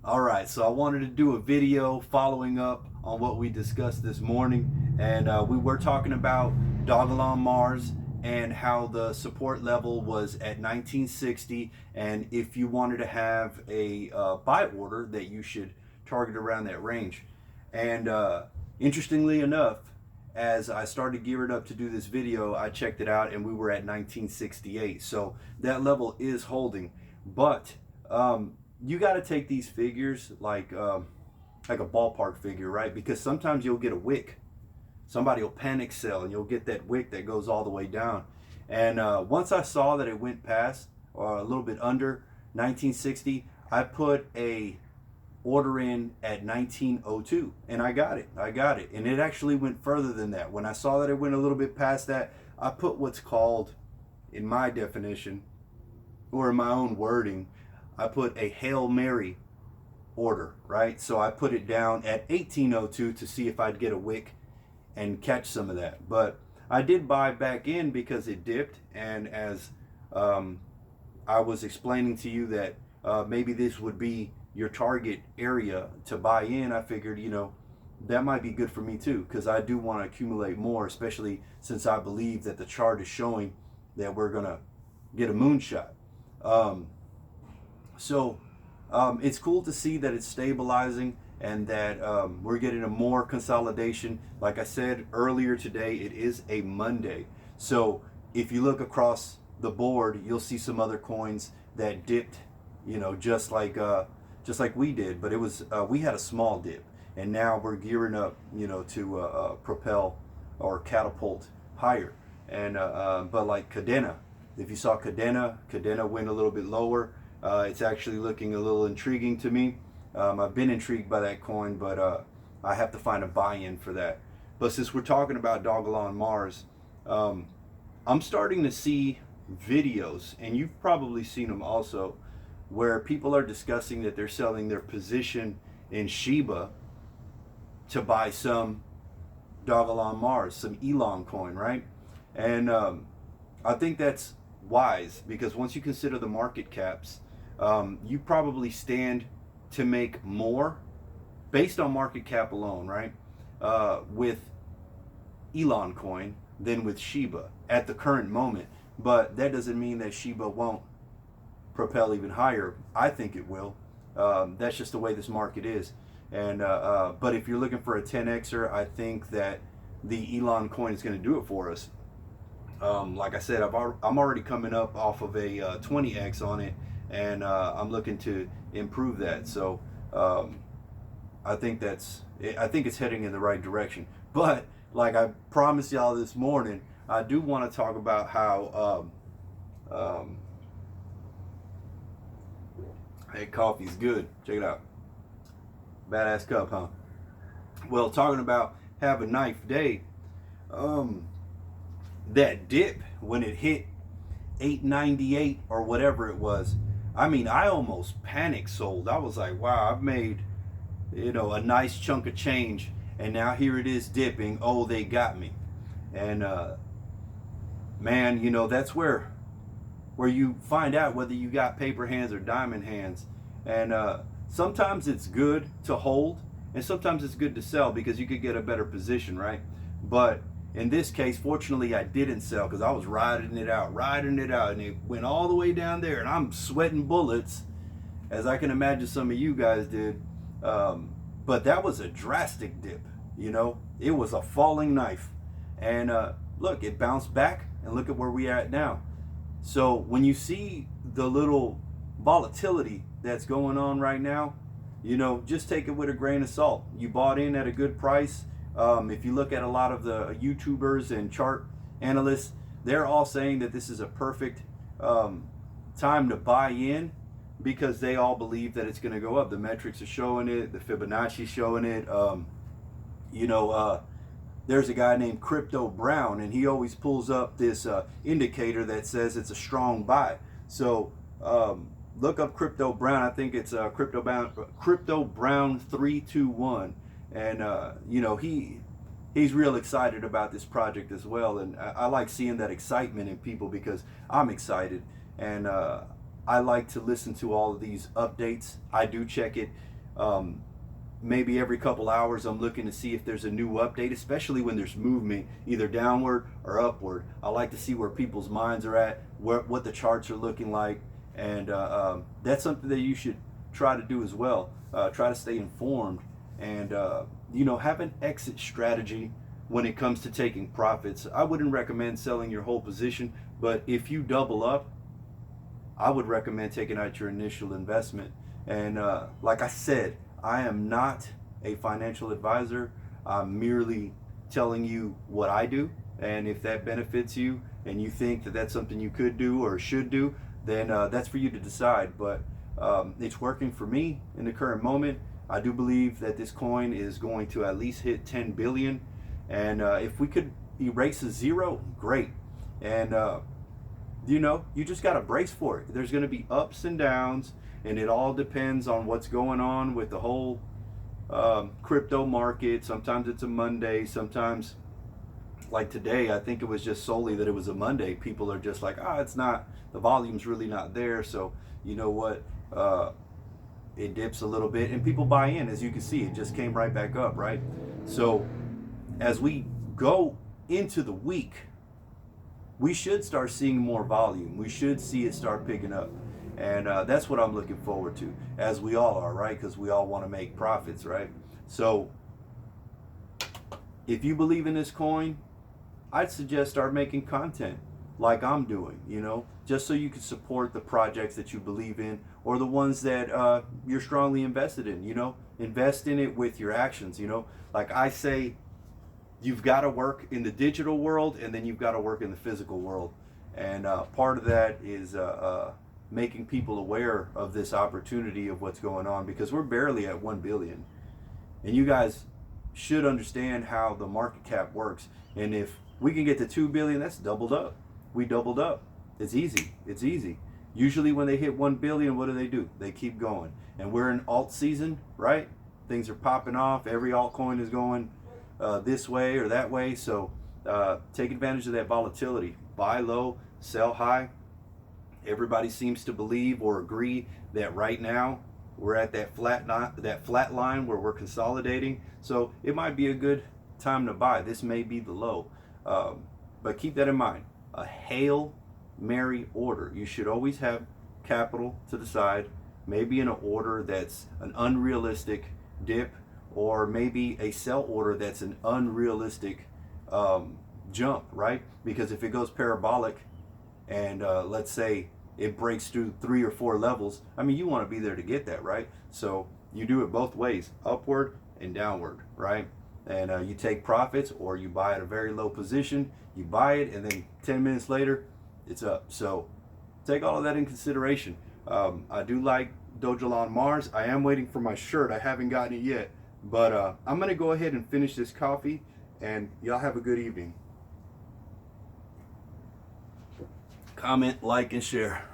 All right, so I wanted to do a video following up on what we discussed this morning, and we were talking about Dogelon Mars and how the support level was at 1960, and if you wanted to have a buy order, that you should target around that range. And interestingly enough, as I started gearing up to do this video, I checked it out, and we were at 1968. So that level is holding, but you got to take these figures like a ballpark figure, right? Because sometimes you'll get a wick. Somebody will panic sell, and you'll get that wick that goes all the way down. And once I saw that it went past or a little bit under 1960, I put a order in at 1902, and I got it, and it actually went further than that. When I saw that it went a little bit past that, I put what's called, in my definition or in my own wording, I put a Hail Mary order, right? So I put it down at 1802 to see if I'd get a wick and catch some of that. But I did buy back in because it dipped, and as I was explaining to you that maybe this would be your target area to buy in, I figured, that might be good for me too, because I do want to accumulate more, especially since I believe that the chart is showing that we're going to get a moonshot. So it's cool to see that it's stabilizing and that we're getting a more consolidation. Like I said earlier today, it is a Monday. So if you look across the board, you'll see some other coins that dipped, just like we did. But it was we had a small dip, and now we're gearing up, to propel or catapult higher. And but like Cadena, if you saw Cadena went a little bit lower. It's actually looking a little intriguing to me. I've been intrigued by that coin, but I have to find a buy-in for that. But since we're talking about Dogelon Mars, I'm starting to see videos, and you've probably seen them also, where people are discussing that they're selling their position in Shiba to buy some Dogelon Mars, some Elon coin, right? And I think that's wise, because once you consider the market caps, you probably stand to make more based on market cap alone, right? With Elon coin than with Shiba at the current moment. But that doesn't mean that Shiba won't propel even higher. I think it will. That's just the way this market is. And but if you're looking for a 10xer, I think that the Elon coin is going to do it for us. Like I said, I'm already coming up off of a 20x on it, and I'm looking to improve that. So I think it's heading in the right direction. But like I promised y'all this morning, I do want to talk about how hey, coffee's good. Check it out. Badass cup, huh? Well, talking about have a knife day. That dip when it hit 898 or whatever it was, I mean, I almost panic sold. I was like, wow, I've made a nice chunk of change, and now here it is dipping. Oh, they got me. And man, that's where you find out whether you got paper hands or diamond hands. And sometimes it's good to hold, and sometimes it's good to sell because you could get a better position, right? But in this case, fortunately, I didn't sell because I was riding it out, and it went all the way down there, and I'm sweating bullets, as I can imagine some of you guys did. But that was a drastic dip, It was a falling knife. And look, it bounced back, and look at where we are at now. So when you see the little volatility that's going on right now, just take it with a grain of salt. You bought in at a good price. If you look at a lot of the YouTubers and chart analysts, they're all saying that this is a perfect time to buy in because they all believe that it's going to go up. The metrics are showing it, the Fibonacci showing it. There's a guy named Crypto Brown, and he always pulls up this indicator that says it's a strong buy. So look up Crypto Brown. I think it's Crypto Brown 321. And he's real excited about this project as well, and I like seeing that excitement in people because I'm excited, and I like to listen to all of these updates. I do check it Maybe every couple hours I'm looking to see if there's a new update, especially when there's movement either downward or upward. I like to see where people's minds are at, what the charts are looking like, and that's something that you should try to do as well. Try to stay informed and have an exit strategy when it comes to taking profits. I wouldn't recommend selling your whole position, but if you double up, I would recommend taking out your initial investment. And like I said, I am not a financial advisor. I'm merely telling you what I do. And if that benefits you and you think that that's something you could do or should do, then that's for you to decide. But it's working for me in the current moment. I do believe that this coin is going to at least hit 10 billion. And if we could erase a zero, great. And you just got to brace for it. There's going to be ups and downs, and it all depends on what's going on with the whole crypto market. Sometimes it's a Monday. Sometimes, like today, I think it was just solely that it was a Monday. People are just like, it's not, the volume's really not there. So, you know what? It dips a little bit, and people buy in. As you can see, it just came right back up, right? So, as we go into the week, we should start seeing more volume. We should see it start picking up. And that's what I'm looking forward to, as we all are, right? Because we all want to make profits, right? So if you believe in this coin, I'd suggest start making content like I'm doing, just so you can support the projects that you believe in or the ones that you're strongly invested in, invest in it with your actions, like I say, you've got to work in the digital world and then you've got to work in the physical world. And part of that is making people aware of this opportunity of what's going on, because we're barely at 1 billion. And you guys should understand how the market cap works. And if we can get to 2 billion, that's doubled up. We doubled up. It's easy. It's easy. Usually when they hit 1 billion, what do? They keep going. And we're in alt season, right? Things are popping off. Every altcoin is going this way or that way. So take advantage of that volatility. Buy low, sell high. Everybody seems to believe or agree that right now we're at that flat line where we're consolidating. So it might be a good time to buy. This may be the low. But keep that in mind. A Hail Mary order. You should always have capital to the side, maybe in an order that's an unrealistic dip, or maybe a sell order that's an unrealistic jump, right? Because if it goes parabolic and let's say it breaks through 3 or 4 levels, you want to be there to get that, right? So you do it both ways, upward and downward, right? And you take profits, or you buy at a very low position, you buy it, and then 10 minutes later, it's up. So take all of that in consideration. I do like Dogelon Mars. I am waiting for my shirt. I haven't gotten it yet. But I'm going to go ahead and finish this coffee, and y'all have a good evening. Comment, like, and share.